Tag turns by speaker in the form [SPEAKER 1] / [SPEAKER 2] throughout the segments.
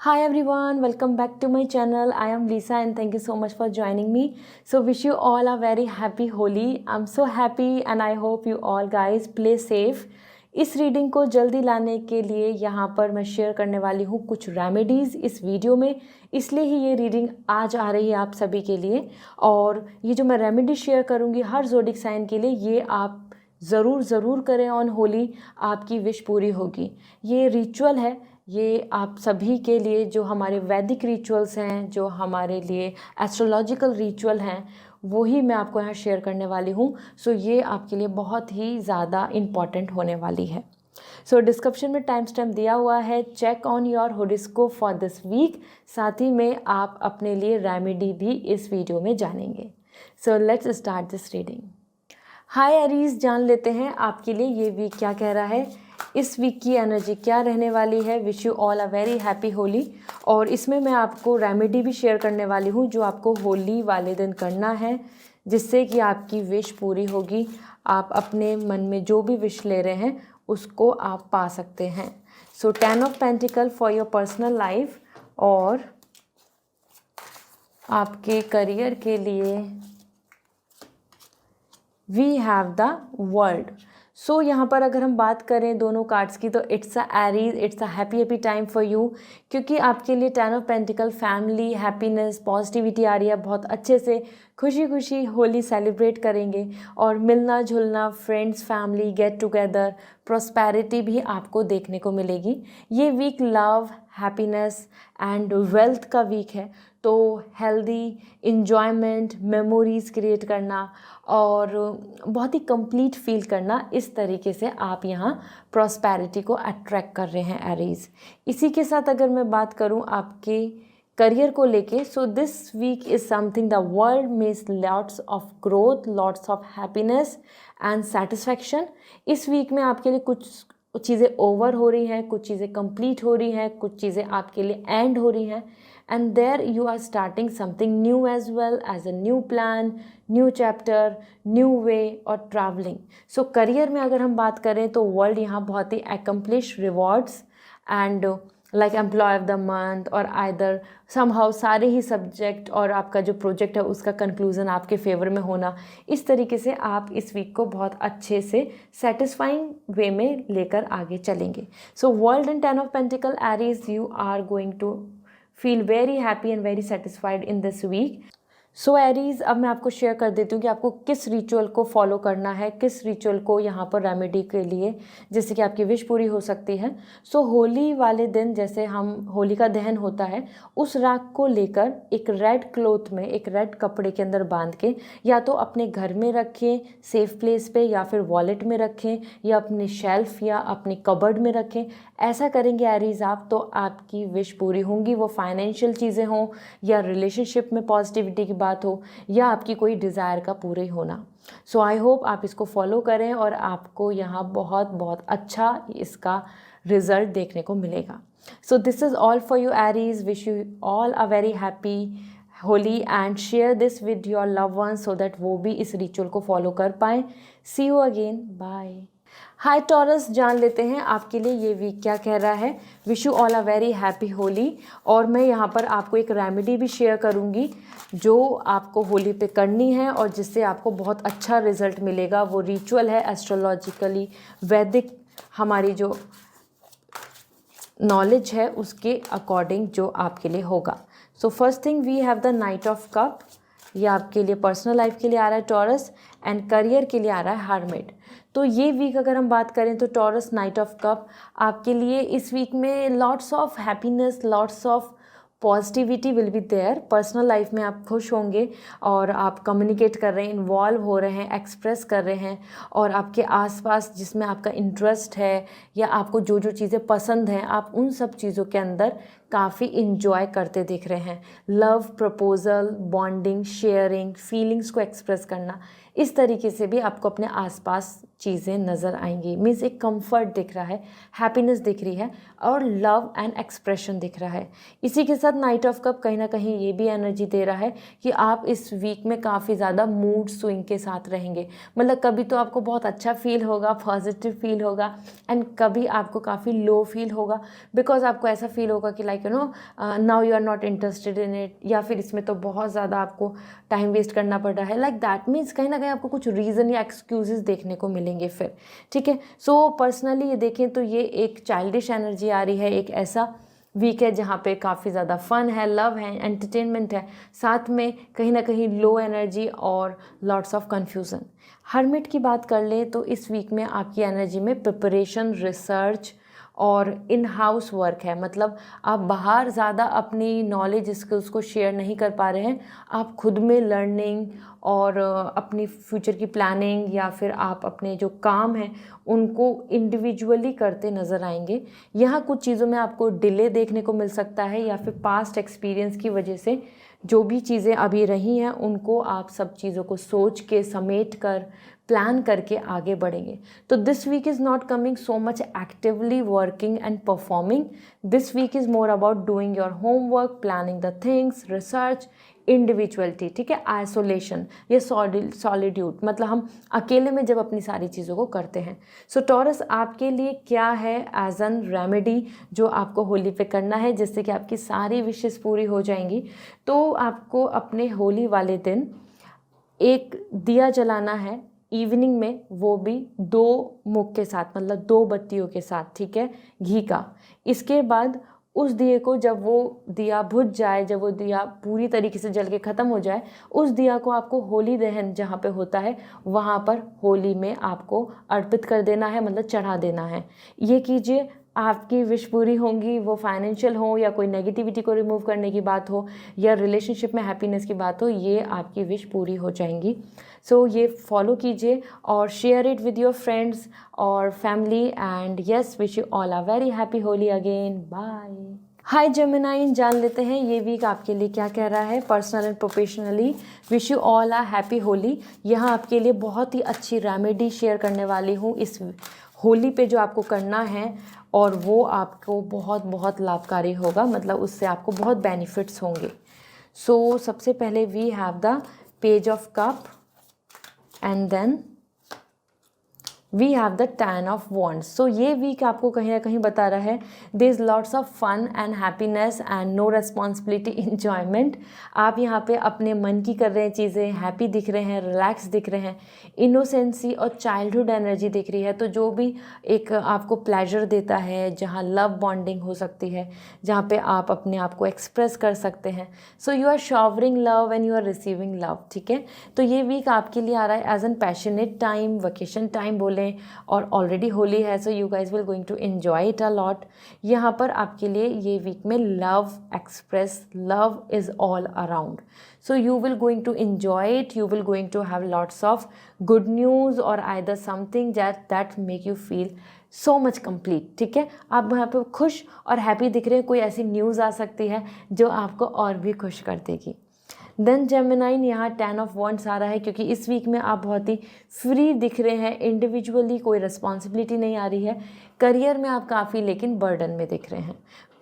[SPEAKER 1] Hi everyone, welcome back to my channel. I am Lisa and thank you so much for joining me. So wish you all a very happy Holi. I'm so happy and I hope you all guys play safe. इस reading को जल्दी लाने के लिए यहाँ पर मैं share करने वाली हूँ कुछ रेमेडीज़ इस वीडियो में, इसलिए ही ये रीडिंग आज आ रही है आप सभी के लिए। और ये जो मैं रेमेडी शेयर करूँगी हर ज़ोडिक साइन के लिए, ये आप ज़रूर करें ऑन होली, आपकी विश पूरी होगी। ये रिचुअल है, ये आप सभी के लिए जो हमारे वैदिक रिचुअल्स हैं, जो हमारे लिए एस्ट्रोलॉजिकल रिचुअल हैं, वही मैं आपको यहाँ शेयर करने वाली हूँ। सो ये आपके लिए बहुत ही ज़्यादा इम्पॉर्टेंट होने वाली है। सो डिस्क्रिप्शन में टाइम स्टैम्प दिया हुआ है, check on your horoscope for this week. साथ ही में आप अपने लिए रेमेडी भी इस वीडियो में जानेंगे। So let's start this reading. Hi Aries, जान लेते हैं आपके लिए ये वीक क्या कह रहा है, इस वीक की एनर्जी क्या रहने वाली है। Wish you all a very happy Holi. और इसमें मैं आपको रेमेडी भी शेयर करने वाली हूँ जो आपको होली वाले दिन करना है, जिससे कि आपकी विश पूरी होगी। आप अपने मन में जो भी विश ले रहे हैं उसको आप पा सकते हैं। सो 10 of pentacle for your personal life और आपके करियर के लिए वी हैव द वर्ल्ड। सो यहाँ पर अगर हम बात करें दोनों कार्ड्स की, तो it's a Aries, it's a happy time for you, क्योंकि आपके लिए 10 of pentacle family, happiness, positivity आ रही है। बहुत अच्छे से खुशी होली सेलिब्रेट करेंगे और मिलना जुलना, friends, family, get together, prosperity भी आपको देखने को मिलेगी। ये week love, happiness and wealth का वीक है, तो हेल्दी इंजॉयमेंट, मेमोरीज़ क्रिएट करना और बहुत ही कंप्लीट फील करना, इस तरीके से आप यहाँ प्रॉस्पेरिटी को अट्रैक्ट कर रहे हैं एरीज। इसी के साथ अगर मैं बात करूँ आपके करियर को लेके, so this week is something the world means lots of growth, lots of happiness and satisfaction. इस वीक में आपके लिए कुछ चीज़ें ओवर हो रही हैं, कुछ चीज़ें कंप्लीट हो रही हैं, कुछ चीज़ें आपके लिए एंड हो रही हैं, and there you are starting something new as well, as a new plan, new chapter, new way और traveling। so करियर में अगर हम बात करें तो वर्ल्ड यहाँ बहुत ही accomplished rewards and like employee of the month और either somehow सारे ही सब्जेक्ट और आपका जो प्रोजेक्ट है उसका कंक्लूजन आपके फेवर में होना, इस तरीके से आप इस वीक को बहुत अच्छे से सेटिस्फाइंग वे में लेकर आगे चलेंगे। So world and 10 of pentacle Aries, you are going to feel very happy and very satisfied in this week. So Aries, अब मैं आपको शेयर कर देती हूँ कि आपको किस रिचुअल को फॉलो करना है, किस रिचुअल को यहाँ पर रेमेडी के लिए, जिससे कि आपकी विश पूरी हो सकती है। सो होली वाले दिन जैसे हम होली का दहन होता है, उस राख को लेकर एक रेड क्लोथ में, एक रेड कपड़े के अंदर बांध के या तो अपने घर में रखें सेफ प्लेस पे, या फिर वॉलेट में रखें, या अपने शेल्फ या अपनी कबर्ड में रखें। ऐसा करेंगे एरीज आप, तो आपकी विश पूरी होंगी। वो फाइनेंशियल चीज़ें हों या रिलेशनशिप में पॉजिटिविटी की बात हो या आपकी कोई डिज़ायर का पूरे होना। सो आई होप आप इसको फॉलो करें और आपको यहाँ बहुत अच्छा इसका रिजल्ट देखने को मिलेगा। So this is all for you Aries. Wish you all a very happy Holi and share this with your love one so that वो भी इस रिचुअल को फॉलो कर पाएँ। See you again, bye. Hi Taurus, जान लेते हैं आपके लिए ये वीक क्या कह रहा है। Wish you all a very happy Holi. और मैं यहाँ पर आपको एक रेमेडी भी शेयर करूँगी जो आपको होली पे करनी है और जिससे आपको बहुत अच्छा रिजल्ट मिलेगा। वो रिचुअल है एस्ट्रोलॉजिकली वैदिक, हमारी जो नॉलेज है उसके अकॉर्डिंग जो आपके लिए होगा। So first thing we have the knight of cup. ये आपके लिए पर्सनल लाइफ के लिए आ रहा है टॉरस, एंड करियर के लिए आ रहा है हर्मिट। तो ये वीक अगर हम बात करें तो टॉरस नाइट ऑफ कप आपके लिए इस वीक में lots of happiness, lots of positivity will be there. Personal life में आप खुश होंगे और आप कम्युनिकेट कर रहे हैं, इन्वॉल्व हो रहे हैं, एक्सप्रेस कर रहे हैं, और आपके आसपास जिसमें आपका इंटरेस्ट है या आपको जो जो चीज़ें पसंद हैं, आप उन सब चीज़ों के अंदर काफ़ी इन्जॉय करते दिख रहे हैं। Love proposal, bonding, sharing, feelings को एक्सप्रेस करना, इस तरीके से भी आपको अपने आसपास चीज़ें नज़र आएंगी। मीन्स एक कंफर्ट दिख रहा है, हैप्पीनेस दिख रही है और लव एंड एक्सप्रेशन दिख रहा है। इसी के साथ नाइट ऑफ कप कहीं ना कहीं ये भी एनर्जी दे रहा है कि आप इस वीक में काफ़ी ज़्यादा मूड स्विंग के साथ रहेंगे। मतलब कभी तो आपको बहुत अच्छा फील होगा, पॉजिटिव फील होगा, एंड कभी आपको काफ़ी लो फील होगा, बिकॉज आपको ऐसा फील होगा कि like like now you are not interested in it, या फिर इसमें तो बहुत ज़्यादा आपको टाइम वेस्ट करना पड़ रहा है, लाइक दैट मीन्स कहीं ना कहीं आपको कुछ रीज़न या एक्सक्यूजेस देखने को मिलेंगे फिर, ठीक है। सो पर्सनली ये देखें तो ये एक चाइल्डिश एनर्जी आ रही है, एक ऐसा वीक है जहाँ पे काफ़ी ज़्यादा फन है, लव है, एंटरटेनमेंट है, साथ में कहीं ना कहीं लो एनर्जी और लॉट्स ऑफ कन्फ्यूज़न। हर्मिट की बात कर लें तो इस वीक में आपकी एनर्जी में प्रिपरेशन, रिसर्च और इन हाउस वर्क है, मतलब आप बाहर ज़्यादा अपनी नॉलेज स्किल्स को शेयर नहीं कर पा रहे हैं, आप खुद में लर्निंग और अपनी फ्यूचर की प्लानिंग या फिर आप अपने जो काम हैं उनको इंडिविजुअली करते नज़र आएंगे। यहाँ कुछ चीज़ों में आपको डिले देखने को मिल सकता है, या फिर पास्ट एक्सपीरियंस की वजह से जो भी चीज़ें अभी रही हैं उनको आप सब चीज़ों को सोच के, समेट कर, प्लान करके आगे बढ़ेंगे। तो this week is not coming so much actively working and performing, this week is more about doing your homework, planning the things, research, individuality, ठीक है, आइसोलेशन, ये सॉलिट्यूड, मतलब हम अकेले में जब अपनी सारी चीज़ों को करते हैं। सो टॉरस आपके लिए क्या है एज एन रेमेडी जो आपको होली पे करना है जिससे कि आपकी सारी विशेस पूरी हो जाएंगी। तो आपको अपने होली वाले दिन एक दिया जलाना है इवनिंग में, वो भी 2 मुख के साथ, मतलब 2 बत्तियों के साथ, ठीक है, घी का। इसके बाद उस दिए को जब वो दिया बुझ जाए, जब वो दिया पूरी तरीके से जल के ख़त्म हो जाए, उस दिया को आपको होली दहन जहाँ पे होता है वहाँ पर होली में आपको अर्पित कर देना है, मतलब चढ़ा देना है। ये कीजिए, आपकी विश पूरी होंगी, वो फाइनेंशियल हो या कोई नेगेटिविटी को रिमूव करने की बात हो या रिलेशनशिप में हैप्पीनेस की बात हो, ये आपकी विश पूरी हो जाएंगी। सो ये फॉलो कीजिए और share it with your friends और family, and yes, wish you all a very happy Holi again, bye. Hi Gemini, जान लेते हैं ये वीक आपके लिए क्या कह रहा है personal and professionally. Wish you all a happy Holi. यहाँ आपके लिए बहुत ही अच्छी रेमेडी शेयर करने वाली हूँ इस होली पे जो आपको करना है, और वो आपको बहुत बहुत लाभकारी होगा, मतलब उससे आपको बहुत बेनिफिट्स होंगे। सो सबसे पहले we have the page of cup and then we have the 10 of wands. So ये वीक आपको कहीं ना कहीं बता रहा है there is lots of fun and happiness and no responsibility, enjoyment. आप यहाँ पे अपने मन की कर रहे हैं चीज़ें, हैप्पी दिख रहे हैं, रिलैक्स दिख रहे हैं, इनोसेंसी और चाइल्डहुड एनर्जी दिख रही है। तो जो भी एक आपको प्लेजर देता है, जहाँ लव बॉन्डिंग हो सकती है, जहाँ पे आप अपने आप को एक्सप्रेस कर सकते हैं, so you are showering love and you are receiving love, ठीक है। तो ये वीक आपके लिए आ रहा है as an passionate time, vacation time बोले, और ऑलरेडी होली है, so you guys will going to enjoy it a lot. यहाँ पर आपके लिए ये वीक में love express, love is all around, so you will going to enjoy it, you will going to have lots of good news or either something that make you feel so much complete, ठीक है। आप यहाँ पे खुश और happy दिख रहे हैं, कोई ऐसी न्यूज़ आ सकती है जो आपको और भी खुश कर देगी। देन जेमिनाइन, यहाँ 10 ऑफ वॉन्ड्स आ रहा है क्योंकि इस वीक में आप बहुत ही फ्री दिख रहे हैं, इंडिविजुअली कोई रिस्पॉन्सिबिलिटी नहीं आ रही है। करियर में आप काफ़ी लेकिन बर्डन में दिख रहे हैं,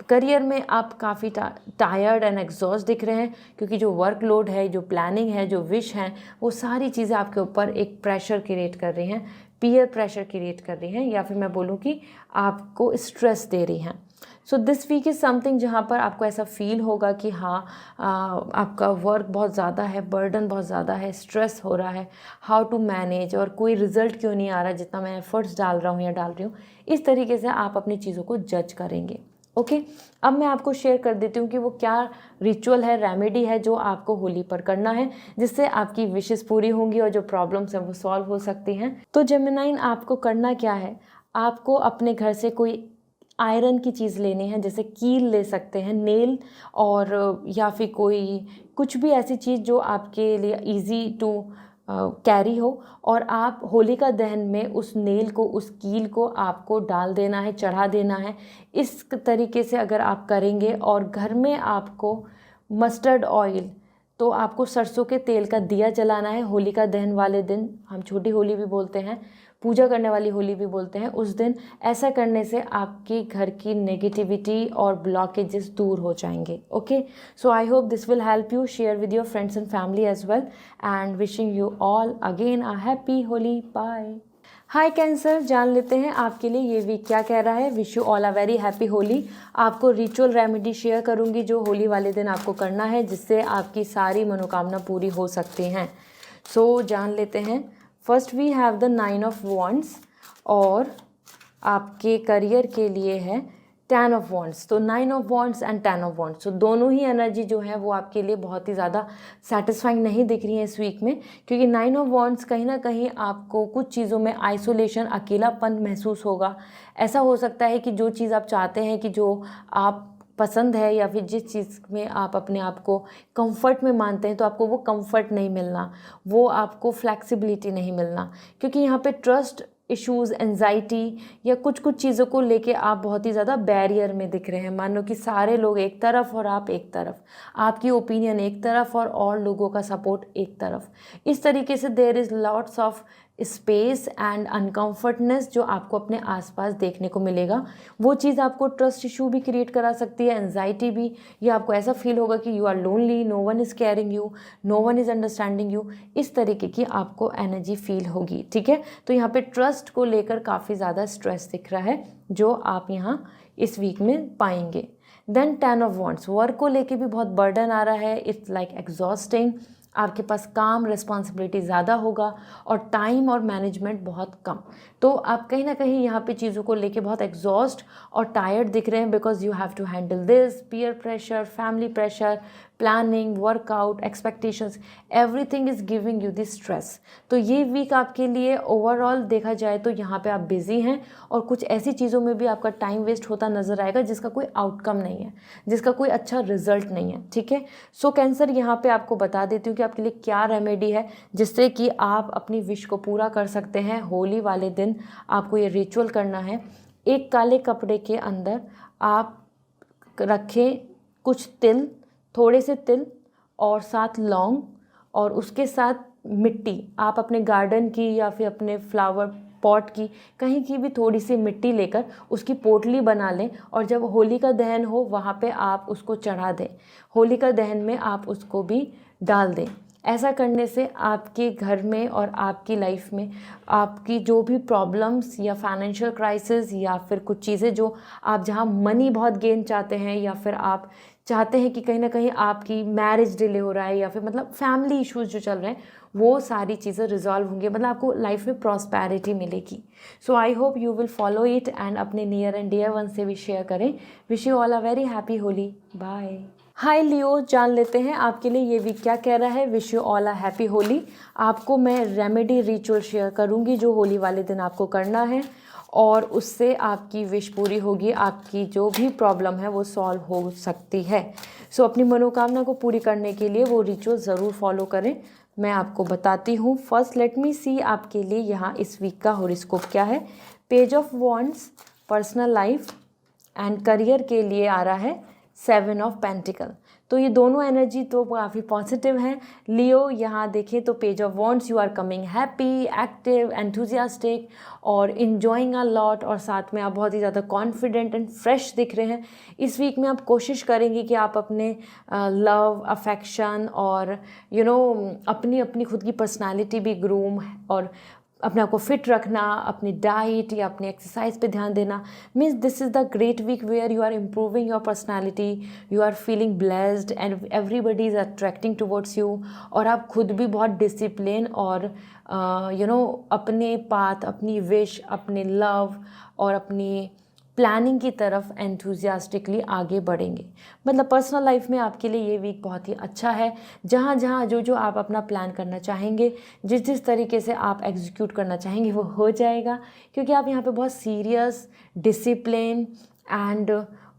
[SPEAKER 1] करियर में आप काफ़ी टायर्ड एंड एग्जॉस्ट दिख रहे हैं क्योंकि जो वर्कलोड है, जो प्लानिंग है, जो विश हैं, वो सारी चीज़ें आपके ऊपर एक प्रेशर क्रिएट कर रही हैं, पीयर प्रेशर क्रिएट कर रही हैं, या फिर मैं बोलूँ कि आपको स्ट्रेस दे रही हैं। So this week is something जहाँ पर आपको ऐसा फील होगा कि हाँ आपका वर्क बहुत ज़्यादा है, बर्डन बहुत ज़्यादा है, स्ट्रेस हो रहा है, हाउ टू मैनेज, और कोई रिजल्ट क्यों नहीं आ रहा जितना मैं एफर्ट्स डाल रहा हूँ या डाल रही हूँ। इस तरीके से आप अपनी चीज़ों को जज करेंगे। ओके, अब मैं आपको शेयर कर देती हूँ कि वो क्या रिचुअल है, रेमेडी है जो आपको होली पर करना है, जिससे आपकी विशेस पूरी होंगी और जो प्रॉब्लम्स हैं वो सॉल्व हो सकती हैं। तो जेमिनाइन, आपको करना क्या है, आपको अपने घर से कोई आयरन की चीज़ लेनी है, जैसे कील ले सकते हैं, नेल, और या फिर कोई कुछ भी ऐसी चीज़ जो आपके लिए इजी टू कैरी हो, और आप होलिका दहन में उस नेल को, उस कील को आपको डाल देना है, चढ़ा देना है। इस तरीके से अगर आप करेंगे, और घर में आपको मस्टर्ड ऑयल, तो आपको सरसों के तेल का दिया जलाना है होलिका दहन वाले दिन, हम छोटी होली भी बोलते हैं, पूजा करने वाली होली भी बोलते हैं उस दिन। ऐसा करने से आपके घर की नेगेटिविटी और ब्लॉकेजेस दूर हो जाएंगे। Okay, so I hope this will help you. Share with your friends and family as well, and wishing you all again a happy Holi. Bye. Hi Cancer, जान लेते हैं आपके लिए ये वीक क्या कह रहा है। Wish you all a very happy Holi. आपको रिचुअल रेमेडी शेयर करूंगी जो होली वाले दिन आपको करना है, जिससे आपकी सारी मनोकामना पूरी हो सकती हैं। सो जान लेते हैं। First we have the 9 of wands और आपके करियर के लिए है 10 ऑफ वॉन्ड्स। तो 9 of wands and 10 of wands, तो दोनों ही एनर्जी जो है वो आपके लिए बहुत ही ज़्यादा सेटिस्फाइंग नहीं दिख रही है इस वीक में, क्योंकि 9 ऑफ वॉन्ड्स कहीं ना कहीं आपको कुछ चीज़ों में आइसोलेशन, अकेलापन महसूस होगा। ऐसा हो सकता है कि जो चीज़ आप चाहते हैं, कि जो आप पसंद है या फिर जिस चीज़ में आप अपने आप को कंफर्ट में मानते हैं, तो आपको वो कंफर्ट नहीं मिलना, वो आपको फ्लैक्सिबिलिटी नहीं मिलना, क्योंकि यहाँ पे ट्रस्ट इश्यूज़, एंजाइटी या कुछ कुछ चीज़ों को लेके आप बहुत ही ज़्यादा बैरियर में दिख रहे हैं। मान लो कि सारे लोग एक तरफ और आप एक तरफ, आपकी ओपिनियन एक तरफ और लोगों का सपोर्ट एक तरफ। इस तरीके से there is lots of space and uncomfortness जो आपको अपने आसपास देखने को मिलेगा। वो चीज़ आपको ट्रस्ट इशू भी क्रिएट करा सकती है, एंजाइटी भी, या आपको ऐसा फील होगा कि you are lonely, no one is caring you, no one is understanding you. इस तरीके की आपको एनर्जी फील होगी, ठीक है। तो यहाँ पे ट्रस्ट को लेकर काफ़ी ज़्यादा स्ट्रेस दिख रहा है जो आप यहाँ इस वीक में पाएंगे। देन 10 ऑफ वॉन्ड्स, वर्क को लेके भी बहुत बर्डन आ रहा है। It's like exhausting. आपके पास काम, रिस्पॉन्सिबिलिटी ज़्यादा होगा और टाइम और मैनेजमेंट बहुत कम। तो आप कहीं ना कहीं यहाँ पे चीज़ों को लेके बहुत एग्जॉस्ट और टायर्ड दिख रहे हैं, because you have to handle this, peer pressure, family pressure, planning, workout, expectations, everything is giving you this stress. तो ये वीक आपके लिए ओवरऑल देखा जाए तो यहाँ पे आप बिजी हैं और कुछ ऐसी चीज़ों में भी आपका टाइम वेस्ट होता नज़र आएगा जिसका कोई आउटकम नहीं है, जिसका कोई अच्छा रिजल्ट नहीं है, ठीक है। सो कैंसर, यहाँ पे आपको बता देती हूँ कि आपके लिए क्या रेमेडी है जिससे कि आप अपनी विश को पूरा कर सकते हैं। होली वाले दिन आपको ये रिचुअल करना है। एक काले कपड़े के अंदर आप रखें कुछ तिल, थोड़े से तिल और साथ लौंग, और उसके साथ मिट्टी। आप अपने गार्डन की या फिर अपने फ्लावर पॉट की, कहीं की भी थोड़ी सी मिट्टी लेकर उसकी पोटली बना लें, और जब होली का दहन हो वहाँ पे आप उसको चढ़ा दें। होली का दहन में आप उसको भी डाल दें। ऐसा करने से आपके घर में और आपकी लाइफ में आपकी जो भी प्रॉब्लम्स या फाइनेंशियल क्राइसिस या फिर कुछ चीज़ें जो आप, जहाँ मनी बहुत गेन चाहते हैं, या फिर आप चाहते हैं कि कहीं ना कहीं आपकी मैरिज डिले हो रहा है, या फिर मतलब फैमिली इश्यूज जो चल रहे हैं, वो सारी चीज़ें रिजॉल्व होंगी, मतलब आपको लाइफ में प्रॉस्पेरिटी मिलेगी। So I hope you will follow it and अपने नियर एंड डियर वन से भी शेयर करें। Wish you all a very happy Holi. Bye. Hi Leo, जान लेते हैं आपके लिए ये वीक क्या कह रहा है। Wish you all a happy Holi. आपको मैं रेमेडी रिचुअल शेयर करूंगी जो होली वाले दिन आपको करना है, और उससे आपकी विश पूरी होगी, आपकी जो भी प्रॉब्लम है वो सॉल्व हो सकती है। सो अपनी मनोकामना को पूरी करने के लिए वो रिचुअल ज़रूर फॉलो करें। मैं आपको बताती हूँ। फर्स्ट लेट मी सी आपके लिए यहाँ इस वीक का हॉरोस्कोप क्या है। Page of wands, personal life and career के लिए आ रहा है 7 ऑफ पेंटिकल। तो ये दोनों एनर्जी तो काफ़ी पॉजिटिव हैं। लियो, यहाँ देखें तो page of wands, you are coming happy, active, enthusiastic और इन्जॉइंग अ लॉट, और साथ में आप बहुत ही ज़्यादा कॉन्फिडेंट एंड फ्रेश दिख रहे हैं। इस वीक में आप कोशिश करेंगे कि आप अपने लव, अफेक्शन और अपनी अपनी खुद की पर्सनालिटी भी ग्रूम और अपने आप को फिट रखना, अपनी डाइट या अपनी एक्सरसाइज पे ध्यान देना। Means this is the great week where you are improving your personality, you are feeling blessed and everybody is attracting towards you. और आप खुद भी बहुत डिसिप्लिन और अपने पाथ, अपनी विश, अपने लव और अपनी प्लानिंग की तरफ एंथुजियास्टिकली आगे बढ़ेंगे। मतलब पर्सनल लाइफ में आपके लिए ये वीक बहुत ही अच्छा है। जहाँ जहाँ जो आप अपना प्लान करना चाहेंगे, जिस जिस तरीके से आप एग्जीक्यूट करना चाहेंगे वो हो जाएगा, क्योंकि आप यहाँ पे बहुत सीरियस, डिसिप्लिन एंड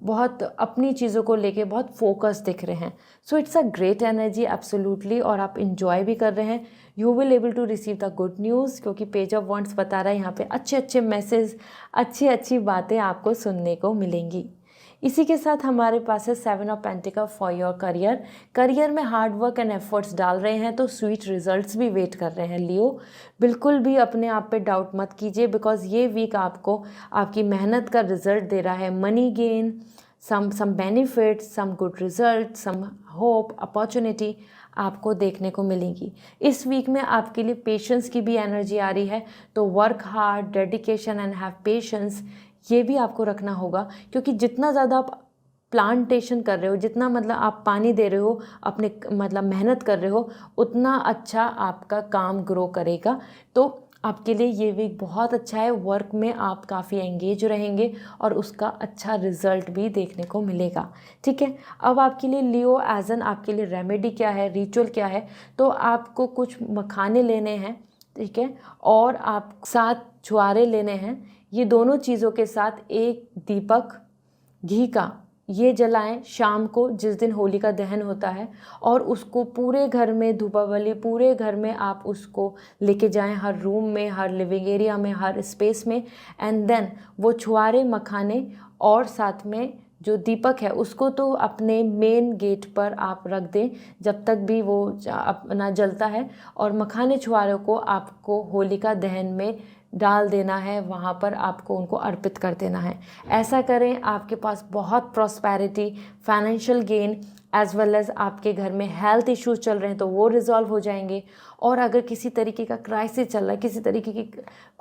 [SPEAKER 1] बहुत अपनी चीज़ों को लेके बहुत फोकस दिख रहे हैं। So it's a great energy absolutely, और आप इंजॉय भी कर रहे हैं। You will able to receive the good news, क्योंकि पेज ऑफ वॉन्ड्स बता रहा है यहाँ पे अच्छे अच्छे मैसेज, अच्छी अच्छी बातें आपको सुनने को मिलेंगी। इसी के साथ हमारे पास है 7 of pentacle for your career. Career में हार्ड वर्क एंड एफर्ट्स डाल रहे हैं तो स्वीट रिजल्ट्स भी वेट कर रहे हैं। लियो, बिल्कुल भी अपने आप पे डाउट मत कीजिए, बिकॉज ये वीक आपको आपकी मेहनत का रिजल्ट दे रहा है। Money gain, some benefits, some good results, some hope, opportunity आपको देखने को मिलेंगी। इस वीक में आपके लिए पेशेंस की भी एनर्जी आ रही है, तो work hard, dedication and have patience ये भी आपको रखना होगा, क्योंकि जितना ज़्यादा आप प्लांटेशन कर रहे हो, जितना मतलब आप पानी दे रहे हो, अपने मतलब मेहनत कर रहे हो, उतना अच्छा आपका काम ग्रो करेगा। तो आपके लिए ये वीक बहुत अच्छा है। वर्क में आप काफ़ी एंगेज रहेंगे और उसका अच्छा रिजल्ट भी देखने को मिलेगा। ठीक है, अब आपके लिए लियो एज एन आपके लिए रेमेडी क्या है, रिचुअल क्या है, तो आपको कुछ मखाने लेने हैं, ठीक है, और आप 7 छुआरे लेने हैं। ये दोनों चीज़ों के साथ एक दीपक घी का ये जलाएं शाम को, जिस दिन होली का दहन होता है, और उसको पूरे घर में, धूपावली पूरे घर में आप उसको लेके जाएं, हर रूम में, हर लिविंग एरिया में, हर स्पेस में। एंड देन वो छुआरे, मखाने और साथ में जो दीपक है उसको तो अपने मेन गेट पर आप रख दें जब तक भी वो अपना जलता है, और मखाने छुआरों को आपको होलिका दहन में डाल देना है, वहाँ पर आपको उनको अर्पित कर देना है। ऐसा करें, आपके पास बहुत prosperity, financial gain as well as आपके घर में हेल्थ इश्यूज चल रहे हैं तो वो रिजॉल्व हो जाएंगे। और अगर किसी तरीके का क्राइसिस चल रहा है, किसी तरीके की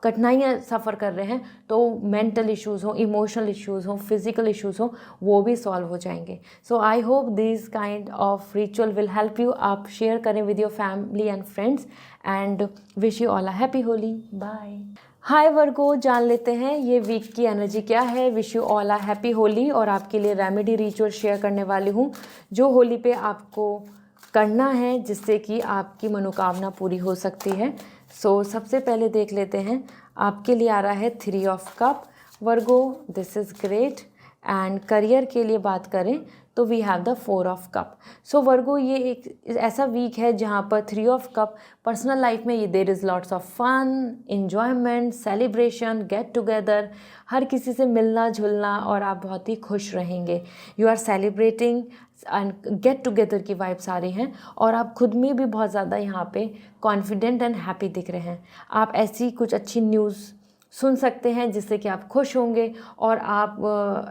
[SPEAKER 1] कठिनाइयाँ सफ़र कर रहे हैं, तो मेंटल इश्यूज़ हो, इमोशनल इश्यूज़ हो, फिज़िकल इश्यूज़ हो, वो भी सॉल्व हो जाएंगे। So I hope this kind of ritual will help you. आप शेयर करें with your family and friends, and wish you all a happy Holi. Bye. Hi Virgo, जान लेते हैं ये वीक की एनर्जी क्या है। Wish you all a happy Holi. और आपके लिए रेमेडी रिचुअल शेयर करने वाली हूँ जो होली पे आपको करना है, जिससे कि आपकी मनोकामना पूरी हो सकती है। सो सबसे पहले देख लेते हैं, आपके लिए आ रहा है 3 of cup. Virgo, this is great. And career के लिए बात करें तो we have the 4 of cup. So Virgo, ये एक ऐसा वीक है जहाँ पर 3 ऑफ कप पर्सनल लाइफ में ये there is lots of fun, enjoyment, celebration, get together, हर किसी से मिलना जुलना, और आप बहुत ही खुश रहेंगे। You are celebrating and get together की वाइब्स आ रही हैं, और आप खुद में भी बहुत ज़्यादा यहाँ पे कॉन्फिडेंट एंड हैप्पी दिख रहे हैं। आप ऐसी कुछ अच्छी न्यूज़ सुन सकते हैं जिससे कि आप खुश होंगे और आप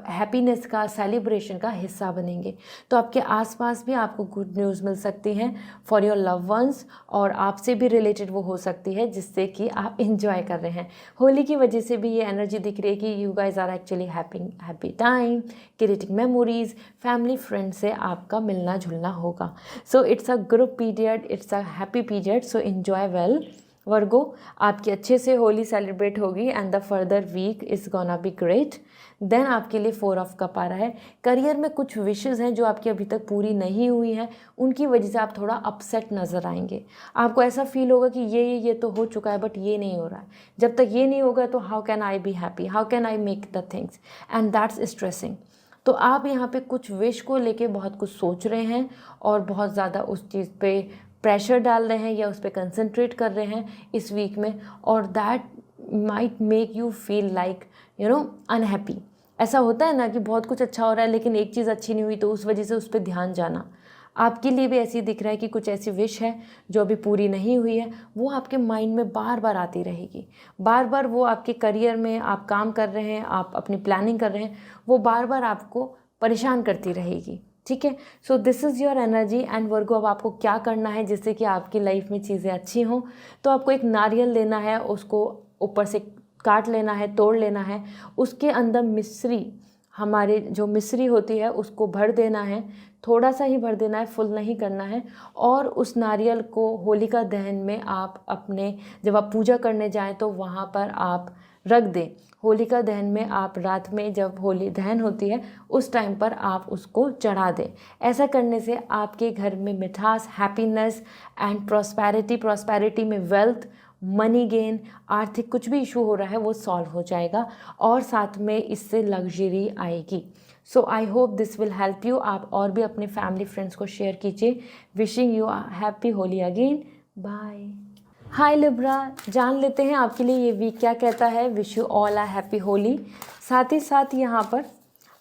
[SPEAKER 1] हैप्पीनेस का, सेलिब्रेशन का हिस्सा बनेंगे। तो आपके आसपास भी आपको गुड न्यूज़ मिल सकती हैं फॉर योर लव वंस, और आपसे भी रिलेटेड वो हो सकती है जिससे कि आप इंजॉय कर रहे हैं। होली की वजह से भी ये एनर्जी दिख रही है कि you guys are actually happy time, creating memories, family friend से आपका मिलना जुलना होगा। So it's a group period, it's a happy period, so enjoy well. Virgo, आपकी अच्छे से होली सेलिब्रेट होगी and the further week is gonna be great. Then आपके लिए 4 ऑफ कप आ रहा है। करियर में कुछ विशेज़ हैं जो आपकी अभी तक पूरी नहीं हुई हैं, उनकी वजह से आप थोड़ा अपसेट नज़र आएंगे। आपको ऐसा फील होगा कि ये तो हो चुका है बट ये नहीं हो रहा है। जब तक ये नहीं होगा तो how can I be happy, how can I make the things, and that's stressing. तो आप यहाँ पे कुछ विश को लेके बहुत कुछ सोच रहे हैं और बहुत ज़्यादा उस चीज़ पे प्रेशर डाल रहे हैं या उस पर कंसंट्रेट कर रहे हैं इस वीक में, और that might make you feel like unhappy. ऐसा होता है ना कि बहुत कुछ अच्छा हो रहा है लेकिन एक चीज़ अच्छी नहीं हुई तो उस वजह से उस पर ध्यान जाना। आपके लिए भी ऐसी दिख रहा है कि कुछ ऐसी विश है जो अभी पूरी नहीं हुई है, वो आपके माइंड में बार बार आती रहेगी। बार बार वो आपके करियर में आप काम कर रहे हैं, आप अपनी प्लानिंग कर रहे हैं, वो बार बार आपको परेशान करती रहेगी। ठीक है, so this is your energy. And वर्गो, अब आपको क्या करना है जिससे कि आपकी लाइफ में चीज़ें अच्छी हों, तो आपको एक नारियल लेना है, उसको ऊपर से काट लेना है, तोड़ लेना है, उसके अंदर मिश्री, हमारे जो मिश्री होती है उसको भर देना है, थोड़ा सा ही भर देना है, फुल नहीं करना है। और उस नारियल को होलिका दहन में आप अपने, जब आप पूजा करने जाएं तो वहाँ पर आप रख दें। होलिका दहन में आप रात में जब होली दहन होती है उस टाइम पर आप उसको चढ़ा दें। ऐसा करने से आपके घर में मिठास, हैप्पीनेस एंड प्रॉस्पेरिटी में वेल्थ, मनी गेन, आर्थिक कुछ भी इशू हो रहा है वो सॉल्व हो जाएगा, और साथ में इससे लग्जरी आएगी। So I hope this will help you. आप और भी अपने फैमिली फ्रेंड्स को शेयर कीजिए। Wishing you happy Holi again. Bye. Hi Libra, जान लेते हैं आपके लिए ये वीक क्या कहता है। Wish you all a happy Holi. साथ ही साथ यहाँ पर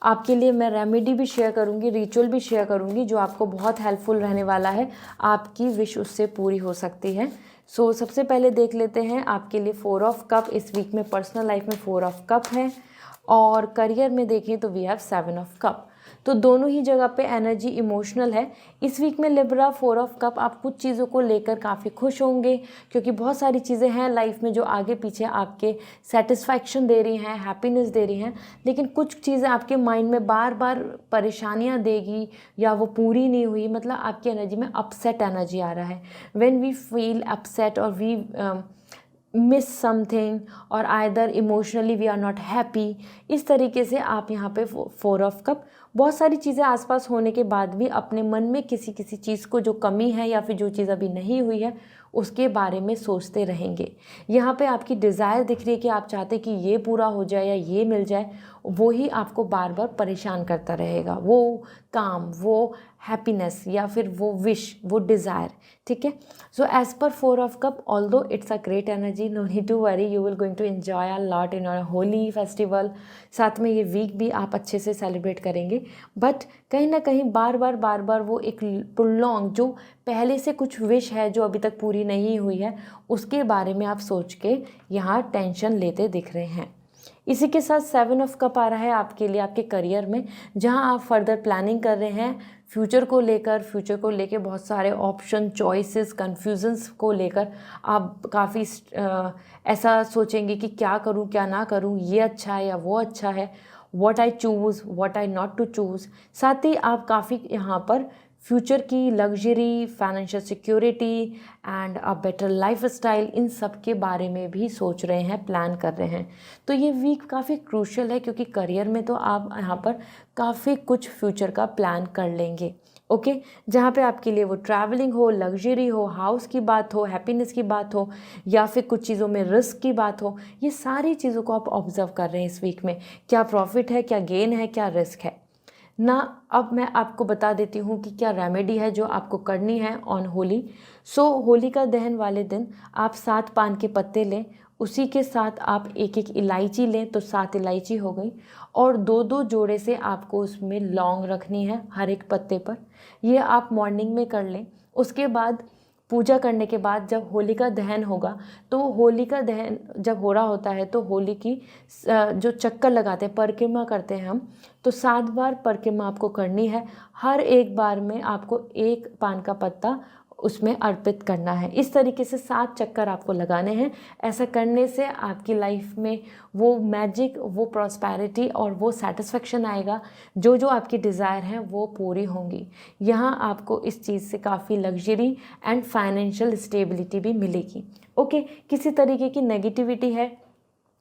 [SPEAKER 1] आपके लिए मैं रेमेडी भी शेयर करूँगी, रिचुअल भी शेयर करूँगी जो आपको बहुत हेल्पफुल रहने वाला है। आपकी विश उससे पूरी हो सकती है। सो सबसे पहले देख लेते हैं आपके लिए 4 ऑफ कप। इस वीक में पर्सनल लाइफ में 4 ऑफ कप है, और करियर में देखें तो वी हैव 7 ऑफ कप। तो दोनों ही जगह पे एनर्जी इमोशनल है। इस वीक में लिब्रा 4 ऑफ कप, आप कुछ चीज़ों को लेकर काफ़ी खुश होंगे क्योंकि बहुत सारी चीज़ें हैं लाइफ में जो आगे पीछे आपके सेटिस्फैक्शन दे रही हैं, हैप्पीनेस दे रही हैं, लेकिन कुछ चीज़ें आपके माइंड में बार बार परेशानियाँ देगी या वो पूरी नहीं हुई, मतलब आपकी एनर्जी में अपसेट एनर्जी आ रहा है। व्हेन वी फील अपसेट और वी मिस समथिंग और either emotionally we are not happy, इस तरीके से आप यहाँ पे 4 ऑफ कप, बहुत सारी चीज़ें आसपास होने के बाद भी अपने मन में किसी किसी चीज़ को जो कमी है या फिर जो चीज़ अभी नहीं हुई है उसके बारे में सोचते रहेंगे। यहाँ पे आपकी डिज़ायर दिख रही है कि आप चाहते कि ये पूरा हो जाए या ये मिल जाए, वो ही आपको बार बार परेशान करता रहेगा, वो काम, वो हैप्पीनेस या फिर वो विश, वो डिज़ायर। ठीक है, सो as per 4 of cup, although it's a great energy, no need to worry, you will going to enjoy a lot in your Holi festival. साथ में ये वीक भी आप अच्छे से सेलिब्रेट करेंगे, बट कहीं ना कहीं बार बार वो एक प्रोलॉन्ग जो पहले से कुछ विश है जो अभी तक पूरी नहीं हुई है उसके बारे में आप सोच के यहाँ टेंशन लेते दिख रहे हैं। इसी के साथ 7 ऑफ कप आ रहा है आपके लिए आपके करियर में, जहां आप फर्दर प्लानिंग कर रहे हैं फ्यूचर को लेकर बहुत सारे ऑप्शन, चॉइसेस, कन्फ्यूजन्स को लेकर आप काफ़ी ऐसा सोचेंगे कि क्या करूं क्या ना करूं, ये अच्छा है या वो अच्छा है, what I choose, what I not to choose. साथ ही आप काफ़ी यहाँ पर फ्यूचर की luxury, financial security and a better lifestyle, इन सब के बारे में भी सोच रहे हैं, प्लान कर रहे हैं। तो ये वीक काफ़ी क्रूशियल है क्योंकि करियर में तो आप यहाँ पर काफ़ी कुछ फ्यूचर का प्लान कर लेंगे। ओके, जहाँ पे आपके लिए वो ट्रैवलिंग हो, लग्जरी हो, हाउस की बात हो, हैप्पीनेस की बात हो या फिर कुछ चीज़ों में रिस्क की बात हो, ये सारी चीज़ों को आप ऑब्जर्व कर रहे हैं इस वीक में। क्या प्रॉफिट है, क्या गेन है, क्या रिस्क है ना। अब मैं आपको बता देती हूँ कि क्या रेमेडी है जो आपको करनी है ऑन होली। होली का दहन वाले दिन आप 7 पान के पत्ते लें, उसी के साथ आप एक एक इलायची लें, तो 7 इलायची हो गई, और 2-2 जोड़े से आपको उसमें लौंग रखनी है हर एक पत्ते पर। ये आप मॉर्निंग में कर लें। उसके बाद पूजा करने के बाद जब होलिका दहन होगा, तो होलिका दहन जब हो रहा होता है तो होली की जो चक्कर लगाते हैं, परिक्रमा करते हैं हम, तो 7 बार परिक्रमा आपको करनी है। हर एक बार में आपको 1 पान का पत्ता उसमें अर्पित करना है। इस तरीके से 7 चक्कर आपको लगाने हैं। ऐसा करने से आपकी लाइफ में वो मैजिक, वो प्रॉस्पेरिटी और वो सेटिस्फेक्शन आएगा, जो जो आपकी डिज़ायर हैं वो पूरी होंगी। यहाँ आपको इस चीज़ से काफ़ी लग्जरी एंड फाइनेंशियल स्टेबिलिटी भी मिलेगी। ओके, किसी तरीके की नेगेटिविटी है,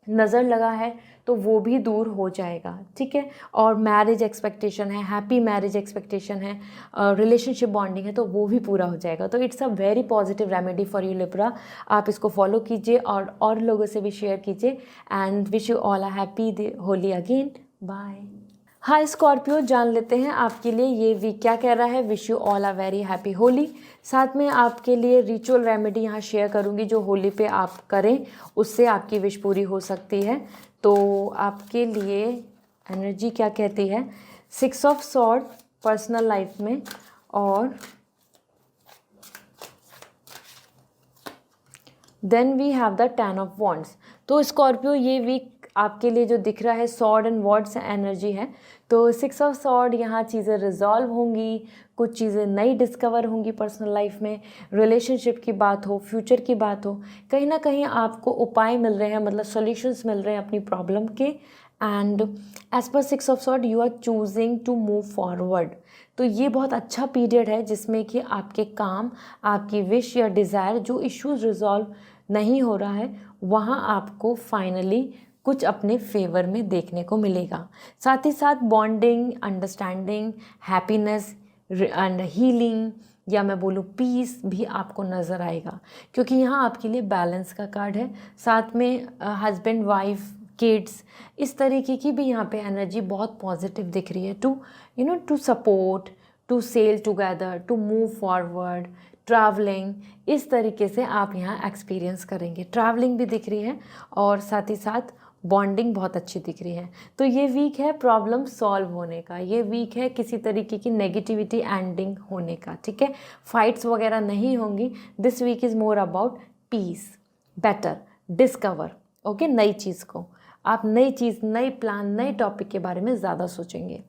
[SPEAKER 1] नज़र लगा है, तो वो भी दूर हो जाएगा। ठीक है, और मैरिज एक्सपेक्टेशन है, हैप्पी मैरिज एक्सपेक्टेशन है, रिलेशनशिप बॉन्डिंग है, तो वो भी पूरा हो जाएगा। तो it's a very positive remedy for you Libra. आप इसको फॉलो कीजिए और लोगों से भी शेयर कीजिए। And wish you all a happy Holi again. Bye. हाँ स्कॉर्पियो, जान लेते हैं आपके लिए ये वीक क्या कह रहा है। Wish you all a very happy Holi. साथ में आपके लिए रिचुअल रेमेडी यहाँ शेयर करूँगी जो होली पे आप करें, उससे आपकी विश पूरी हो सकती है। तो आपके लिए एनर्जी क्या कहती है, 6 ऑफ सॉर्ड पर्सनल लाइफ में, और then we have the 10 of wands. तो स्कॉर्पियो ये वीक आपके लिए जो दिख रहा है सॉर्ड एंड वॉर्ड्स एनर्जी है। तो 6 ऑफ सॉर्ड, यहाँ चीज़ें रिजॉल्व होंगी, कुछ चीज़ें नई डिस्कवर होंगी पर्सनल लाइफ में, रिलेशनशिप की बात हो, फ्यूचर की बात हो, कहीं ना कहीं आपको उपाय मिल रहे हैं, मतलब सॉल्यूशंस मिल रहे हैं अपनी प्रॉब्लम के। And as per 6 of sword you are choosing to move forward. तो ये बहुत अच्छा पीरियड है जिसमें कि आपके काम, आपकी विश या डिज़ायर, जो इश्यूज रिजॉल्व नहीं हो रहा है, वहाँ आपको फाइनली कुछ अपने फेवर में देखने को मिलेगा। साथ ही साथ bonding, understanding, happiness and healing, या मैं बोलूँ पीस भी आपको नज़र आएगा, क्योंकि यहाँ आपके लिए बैलेंस का कार्ड है। साथ में हस्बैंड, वाइफ, किड्स, इस तरीके की भी यहाँ पे एनर्जी बहुत पॉजिटिव दिख रही है। To support, to sail together, to move forward, travelling, इस तरीके से आप यहाँ एक्सपीरियंस करेंगे। ट्रैवलिंग भी दिख रही है और साथ ही साथ बॉन्डिंग बहुत अच्छी दिख रही है। तो ये वीक है प्रॉब्लम सॉल्व होने का, ये वीक है किसी तरीके की नेगेटिविटी एंडिंग होने का। ठीक है, फाइट्स वगैरह नहीं होंगी। This week is more about peace, better, discover. Okay, नई चीज़ को आप, नई चीज़, नई प्लान, नए टॉपिक के बारे में ज़्यादा सोचेंगे।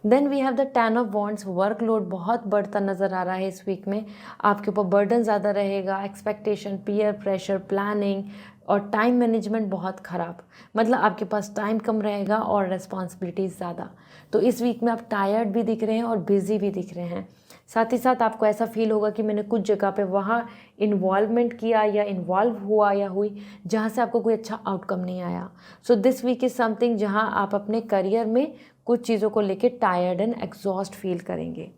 [SPEAKER 1] Then we have the 10 of wands, workload बहुत बढ़ता नज़र आ रहा है इस वीक में, आपके ऊपर बर्डन ज़्यादा रहेगा, एक्सपेक्टेशन, पीयर प्रेशर, प्लानिंग और टाइम मैनेजमेंट बहुत ख़राब, मतलब आपके पास टाइम कम रहेगा और रिस्पॉन्सिबिलिटीज़ ज़्यादा। तो इस वीक में आप टायर्ड भी दिख रहे हैं और बिज़ी भी दिख रहे हैं। साथ ही साथ आपको ऐसा फील होगा कि मैंने कुछ जगह पे वहाँ इन्वॉल्वमेंट किया या इन्वॉल्व हुआ या हुई जहाँ से आपको कोई अच्छा आउटकम नहीं आया। So this week is something जहाँ आप अपने करियर में कुछ चीज़ों को लेके टायर्ड एंड एग्जॉस्ट फील करेंगे।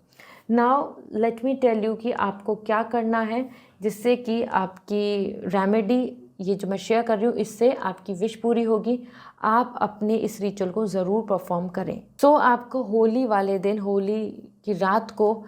[SPEAKER 1] Now let me tell you कि आपको क्या करना है जिससे कि आपकी रेमेडी, ये जो मैं शेयर कर रही हूँ, इससे आपकी विश पूरी होगी। आप अपने इस रिचुअल को ज़रूर परफॉर्म करें। सो आपको होली वाले दिन, होली की रात को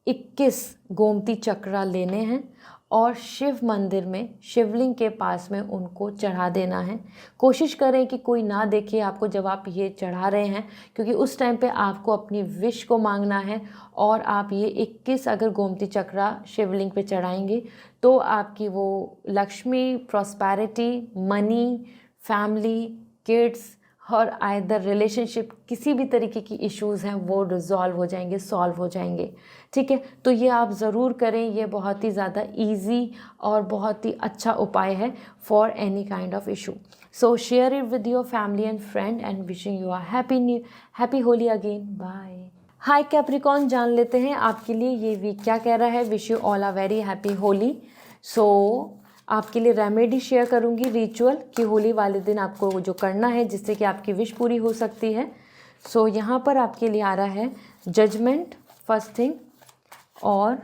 [SPEAKER 1] 21 गोमती चक्रा लेने हैं और शिव मंदिर में, शिवलिंग के पास में उनको चढ़ा देना है। कोशिश करें कि कोई ना देखे आपको जब आप ये चढ़ा रहे हैं, क्योंकि उस टाइम पे आपको अपनी विश को मांगना है। और आप ये 21 अगर गोमती चक्रा शिवलिंग पे चढ़ाएंगे तो आपकी वो Lakshmi, prosperity, money, family, kids और आइदर रिलेशनशिप, किसी भी तरीके की इश्यूज़ हैं वो रिजॉल्व हो जाएंगे, सॉल्व हो जाएंगे। ठीक है, तो ये आप ज़रूर करें। ये बहुत ही ज़्यादा इजी और बहुत ही अच्छा उपाय है for any kind of issue. So share it with your family and friend and wishing you a happy Holi again. Bye. Hi Capricorn, जान लेते हैं आपके लिए ये वीक क्या कह रहा है। Wish you all a very happy Holi. So आपके लिए रेमेडी शेयर करूंगी, रिचुअल, कि होली वाले दिन आपको जो करना है जिससे कि आपकी विश पूरी हो सकती है। सो यहाँ पर आपके लिए आ रहा है जजमेंट फर्स्ट थिंग, और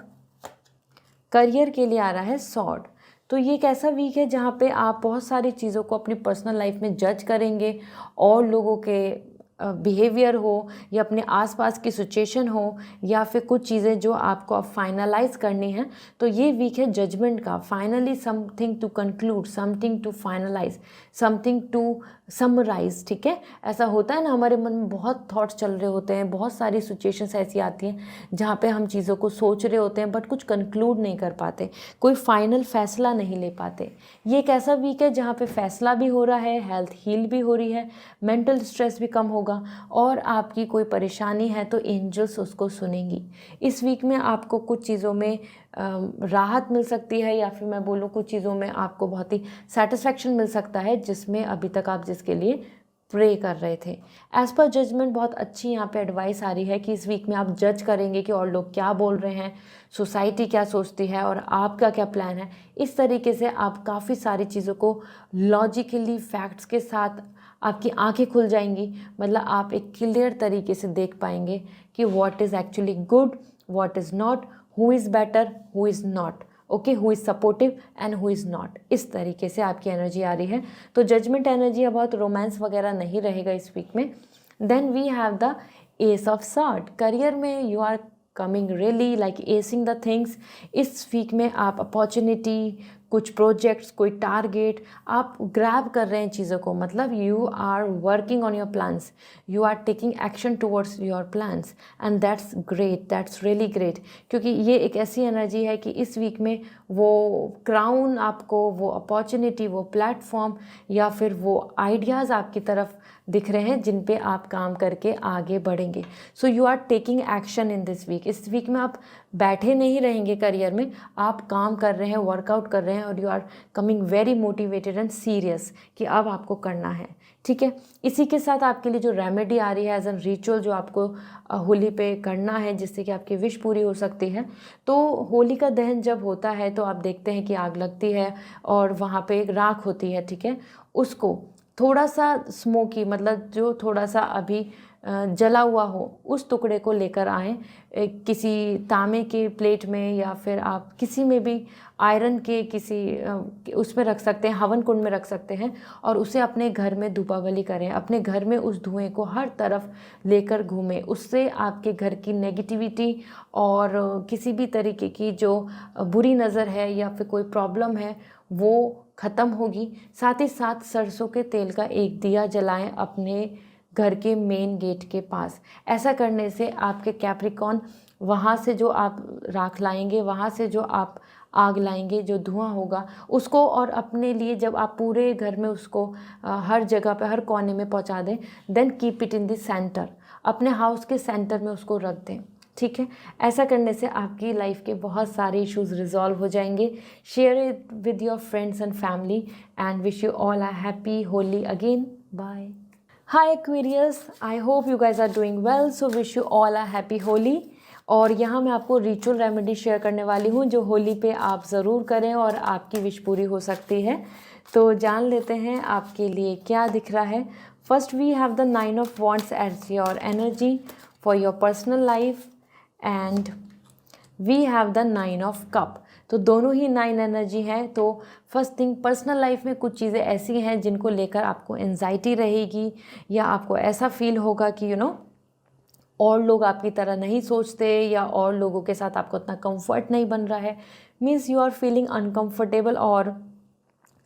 [SPEAKER 1] करियर के लिए आ रहा है सॉर्ड। तो ये एक ऐसा वीक है जहाँ पे आप बहुत सारी चीज़ों को अपनी पर्सनल लाइफ में जज करेंगे, और लोगों के बिहेवियर हो या अपने आसपास की सिचुएशन हो या फिर कुछ चीज़ें जो आपको अब फाइनलाइज करनी है। तो ये वीक है जजमेंट का। Finally something to conclude, something to finalize, something to summarize. ठीक है, ऐसा होता है ना, हमारे मन में बहुत थॉट्स चल रहे होते हैं, बहुत सारी सिचुएशंस ऐसी आती हैं जहाँ पे हम चीज़ों को सोच रहे होते हैं बट कुछ कंक्लूड नहीं कर पाते, कोई फाइनल फैसला नहीं ले पाते। ये एक ऐसा वीक है जहाँ पे फैसला भी हो रहा है, हेल्थ हील भी हो रही है, मेंटल स्ट्रेस भी कम होगा, और आपकी कोई परेशानी है तो एंजल्स उसको सुनेंगी। इस वीक में आपको कुछ चीज़ों में राहत मिल सकती है, या फिर मैं बोलूँ कुछ चीज़ों में आपको बहुत ही सेटिस्फैक्शन मिल सकता है जिसमें अभी तक आप जिसके लिए प्रे कर रहे थे। एज़ पर जजमेंट बहुत अच्छी यहाँ पे एडवाइस आ रही है कि इस वीक में आप जज करेंगे कि और लोग क्या बोल रहे हैं, सोसाइटी क्या सोचती है और आपका क्या प्लान है। इस तरीके से आप काफ़ी सारी चीज़ों को लॉजिकली, फैक्ट्स के साथ आपकी आंखें खुल जाएंगी, मतलब आप एक क्लियर तरीके से देख पाएंगे कि what is actually good, what is not, who is better, who is not, okay, who is supportive and who is not. इस तरीके से आपकी एनर्जी आ रही है। तो जजमेंट एनर्जी है, बहुत रोमांस वगैरह नहीं रहेगा इस वीक में। Then we have the ace of sword. Career में you are coming really like acing the things. इस वीक में आप अपॉर्चुनिटी, कुछ प्रोजेक्ट्स, कोई टारगेट आप ग्रैब कर रहे हैं चीज़ों को, मतलब you are working on your plans, you are taking action towards your plans, and that's great, that's really great. क्योंकि ये एक ऐसी एनर्जी है कि इस वीक में वो क्राउन आपको, वो अपॉर्चुनिटी, वो प्लेटफॉर्म या फिर वो आइडियाज़ आपकी तरफ दिख रहे हैं जिन पे आप काम करके आगे बढ़ेंगे। So you are taking action in this week. इस वीक में आप बैठे नहीं रहेंगे करियर में, आप काम कर रहे हैं, वर्कआउट कर रहे हैं, और you are coming very motivated and serious कि अब आपको करना है। ठीक है, इसी के साथ आपके लिए जो रेमेडी आ रही है एज एन रिचुअल, जो आपको होली पे करना है जिससे कि आपकी विश पूरी हो सकती है। तो होली का दहन जब होता है तो आप देखते हैं कि आग लगती है और वहाँ पे एक राख होती है। ठीक है, उसको थोड़ा सा स्मोकी, मतलब जो थोड़ा सा अभी जला हुआ हो, उस टुकड़े को लेकर आएँ किसी तांबे के प्लेट में, या फिर आप किसी में भी आयरन के किसी उसमें रख सकते हैं, हवन कुंड में रख सकते हैं, और उसे अपने घर में धूपावली करें। अपने घर में उस धुएं को हर तरफ लेकर घूमें। उससे आपके घर की नेगेटिविटी और किसी भी तरीके की जो बुरी नज़र है या फिर कोई प्रॉब्लम है वो ख़त्म होगी। साथ ही साथ सरसों के तेल का एक दिया जलाएं अपने घर के मेन गेट के पास। ऐसा करने से आपके कैप्रिकॉर्न, वहाँ से जो आप राख लाएंगे, वहाँ से जो आप आग लाएंगे, जो धुआं होगा उसको, और अपने लिए जब आप पूरे घर में उसको हर जगह पे, हर कोने में पहुँचा दें, then keep it in the centre. अपने हाउस के सेंटर में उसको रख दें, ठीक है। ऐसा करने से आपकी लाइफ के बहुत सारे इश्यूज रिजॉल्व हो जाएंगे। Share it with your friends and family and wish you all a happy Holi again. Bye. Hi Aquarius, I hope you guys are doing well, so wish you all a happy Holi. और यहाँ मैं आपको ritual remedy share करने वाली हूँ जो होली पे आप ज़रूर करें और आपकी विश पूरी हो सकती है। तो जान लेते हैं आपके लिए क्या दिख रहा है। First we have the 9 of wands as your energy for your personal life and we have the 9 of cup. तो दोनों ही 9 एनर्जी है। तो फर्स्ट थिंग, पर्सनल लाइफ में कुछ चीज़ें ऐसी हैं जिनको लेकर आपको एंजाइटी रहेगी या आपको ऐसा फील होगा कि और लोग आपकी तरह नहीं सोचते या और लोगों के साथ आपको उतना कंफर्ट नहीं बन रहा है। Means you are feeling uncomfortable और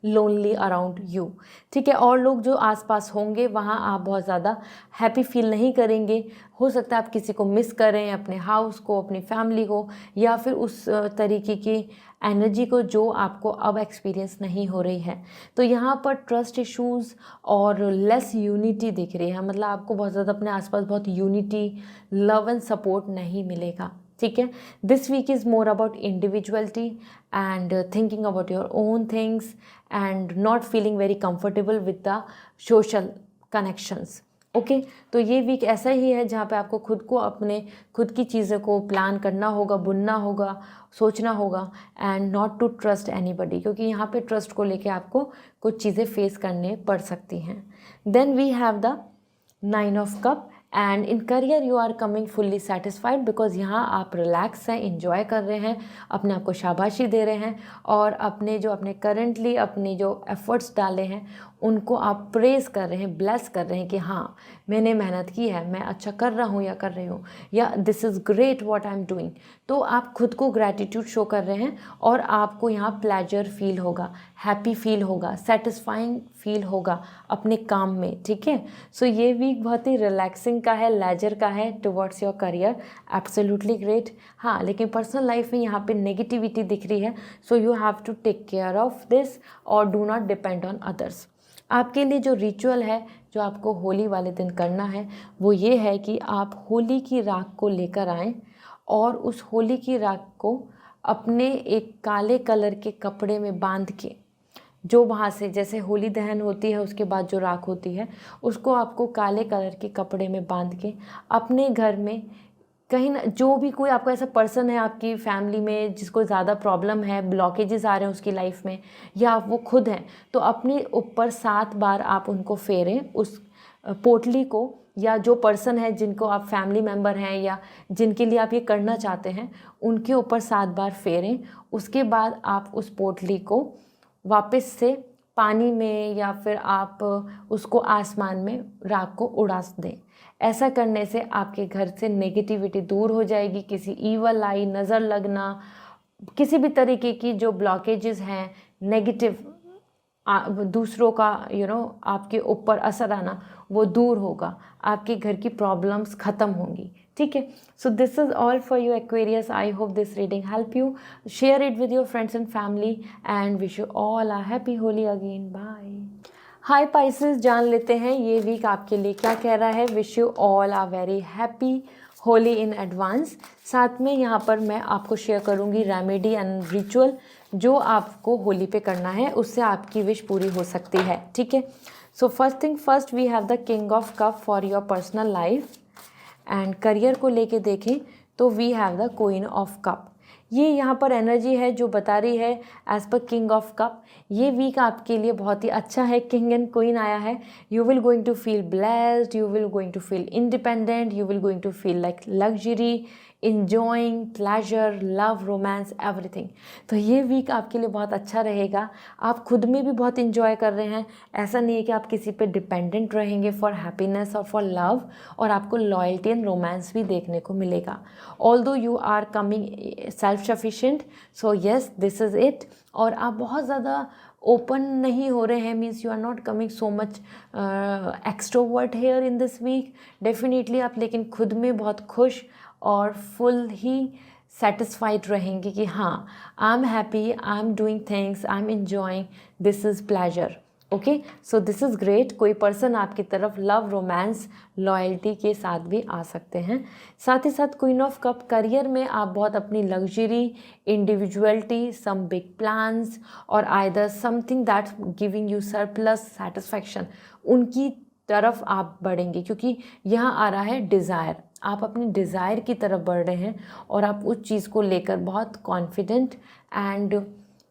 [SPEAKER 1] लोनली अराउंड यू, ठीक है। और लोग जो आसपास होंगे वहाँ आप बहुत ज़्यादा हैप्पी फील नहीं करेंगे। हो सकता है आप किसी को मिस करें, अपने हाउस को, अपनी फैमिली को, या फिर उस तरीके की एनर्जी को जो आपको अब एक्सपीरियंस नहीं हो रही है। तो यहाँ पर ट्रस्ट इश्यूज़ और लेस यूनिटी दिख रही है। मतलब आपको बहुत ज़्यादा अपने आसपास बहुत यूनिटी, लव एंड सपोर्ट नहीं मिलेगा, ठीक है। This week is more about individuality and thinking about your own things and not feeling very comfortable with the social connections, okay. तो ये वीक ऐसा ही है जहाँ पे आपको खुद को, अपने खुद की चीज़ों को प्लान करना होगा, बुनना होगा, सोचना होगा and not to trust anybody, क्योंकि यहाँ पे ट्रस्ट को लेके आपको कुछ चीज़ें फेस करने पड़ सकती हैं। Then we have the 9 of cup and in career you are coming fully satisfied because यहाँ आप रिलैक्स हैं, इंजॉय कर रहे हैं, अपने आप को शाबाशी दे रहे हैं और अपने करंटली अपने जो एफर्ट्स डाले हैं उनको आप प्रेज़ कर रहे हैं, ब्लेस कर रहे हैं कि हाँ मैंने मेहनत की है, मैं अच्छा कर रहा हूँ या कर रही हूँ, या this is great what I am doing. तो आप खुद को ग्रैटिट्यूड शो कर रहे हैं और आपको यहाँ प्लेजर फील होगा, हैप्पी फील होगा, सेटिस्फाइंग फील होगा अपने काम में, ठीक है। सो ये वीक बहुत ही रिलैक्सिंग का है, लेजर का है towards your career, absolutely great. हाँ, लेकिन पर्सनल लाइफ में यहाँ पे नेगेटिविटी दिख रही है, so you have to take care of this और do not depend on others. आपके लिए जो रिचुअल है जो आपको होली वाले दिन करना है वो ये है कि आप होली की राख को लेकर आएँ और उस होली की राख को अपने एक काले कलर के कपड़े में बांध के, जो वहाँ से जैसे होली दहन होती है उसके बाद जो राख होती है उसको आपको काले कलर के कपड़े में बांध के अपने घर में कहीं ना, जो भी कोई आपका ऐसा पर्सन है आपकी फैमिली में जिसको ज़्यादा प्रॉब्लम है, ब्लॉकेजेस आ रहे हैं उसकी लाइफ में, या आप वो खुद हैं, तो अपने ऊपर 7 बार आप उनको फेरें उस पोटली को, या जो पर्सन है जिनको आप फैमिली मेम्बर हैं या जिनके लिए आप ये करना चाहते हैं उनके ऊपर 7 बार फेरें। उसके बाद आप उस पोटली को वापस से पानी में या फिर आप उसको आसमान में राख को उड़ा दें। ऐसा करने से आपके घर से नेगेटिविटी दूर हो जाएगी, किसी ईवल आई, नज़र लगना, किसी भी तरीके की जो ब्लॉकेजेस हैं, नेगेटिव दूसरों का आपके ऊपर असर आना वो दूर होगा, आपके घर की प्रॉब्लम्स ख़त्म होंगी, ठीक है। So this is all for you Aquarius. I hope this reading help you. Share it with your friends and family and wish you all a happy Holi again. Bye. Hi Pisces, जान लेते हैं ये week आपके लिए क्या कह रहा है। Wish you all a very happy Holi in advance. साथ में यहाँ पर मैं आपको शेयर करूँगी रेमेडी एंड रिचुअल जो आपको होली पे करना है, उससे आपकी विश पूरी हो सकती है, ठीक है। So first thing first, we have the king of cup for your personal life and career को लेके देखें तो we have the queen of cup. ये यहाँ पर एनर्जी है जो बता रही है as per king of cup ये वीक आपके लिए बहुत ही अच्छा है। किंग एंड क्वीन आया है। You will going to feel blessed, you will going to feel independent, you will going to feel like luxury, enjoying, pleasure, love, romance, everything. तो ये वीक आपके लिए बहुत अच्छा रहेगा। आप खुद में भी बहुत इंजॉय कर रहे हैं। ऐसा नहीं है कि आप किसी पे डिपेंडेंट रहेंगे फॉर हैप्पीनेस और फॉर लव, और आपको लॉयल्टी एंड रोमांस भी देखने को मिलेगा। Although you are coming self sufficient, so yes this is it. और आप बहुत ज़्यादा ओपन नहीं हो रहे हैं, means you are not coming so much extrovert here in this week definitely आप, लेकिन खुद में बहुत खुश और फुल ही सेटिस्फाइड रहेंगे कि हाँ I am happy, I am doing things, I am enjoying, this is pleasure. Okay, so this is great. कोई पर्सन आपकी तरफ लव, रोमांस, लॉयल्टी के साथ भी आ सकते हैं। साथ ही साथ क्वीन ऑफ कप, करियर में आप बहुत अपनी luxury, individuality, some big plans और either something that giving you surplus satisfaction, उनकी तरफ आप बढ़ेंगे, क्योंकि यहाँ आ रहा है डिज़ायर। आप अपनी डिज़ायर की तरफ बढ़ रहे हैं और आप उस चीज़ को लेकर बहुत कॉन्फिडेंट एंड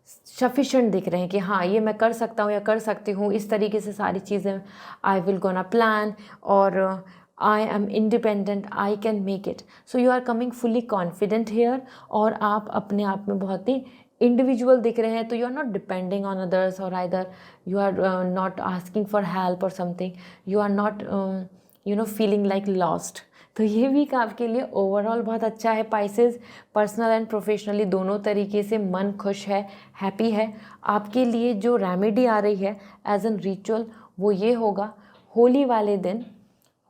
[SPEAKER 1] सफिशेंट दिख रहे हैं कि हाँ ये मैं कर सकता हूँ या कर सकती हूँ, इस तरीके से सारी चीज़ें आई विल गोना प्लान, और I am independent, I can make it. So you are coming fully confident here, और आप अपने आप में बहुत ही इंडिविजुअल दिख रहे हैं। तो you are not depending on others, और either you are not asking for help और something, you are not feeling like lost. तो ये वीक आपके लिए ओवरऑल बहुत अच्छा है पाइसेस। पर्सनल एंड प्रोफेशनली दोनों तरीके से मन खुश है, हैप्पी है। आपके लिए जो रेमेडी आ रही है एज एन रिचुअल, वो ये होगा, होली वाले दिन,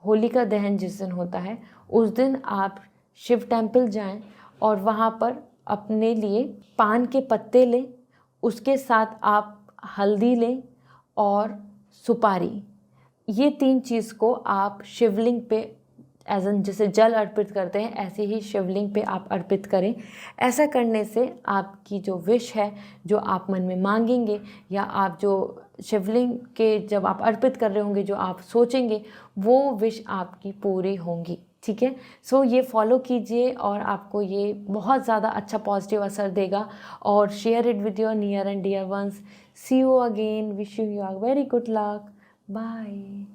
[SPEAKER 1] होलिका दहन जिस दिन होता है, उस दिन आप शिव टेम्पल जाएं और वहाँ पर अपने लिए पान के पत्ते लें, उसके साथ आप हल्दी लें और सुपारी। ये 3 चीज़ को आप शिवलिंग पे एज एन जैसे जल अर्पित करते हैं, ऐसे ही शिवलिंग पे आप अर्पित करें। ऐसा करने से आपकी जो विश है, जो आप मन में मांगेंगे, या आप जो शिवलिंग के जब आप अर्पित कर रहे होंगे, जो आप सोचेंगे, वो विश आपकी पूरी होंगी। ठीक है, सो ये फॉलो कीजिए और आपको ये बहुत ज़्यादा अच्छा पॉजिटिव असर देगा। और share it with your near and dear ones. See you again, wishing you a very good luck, bye.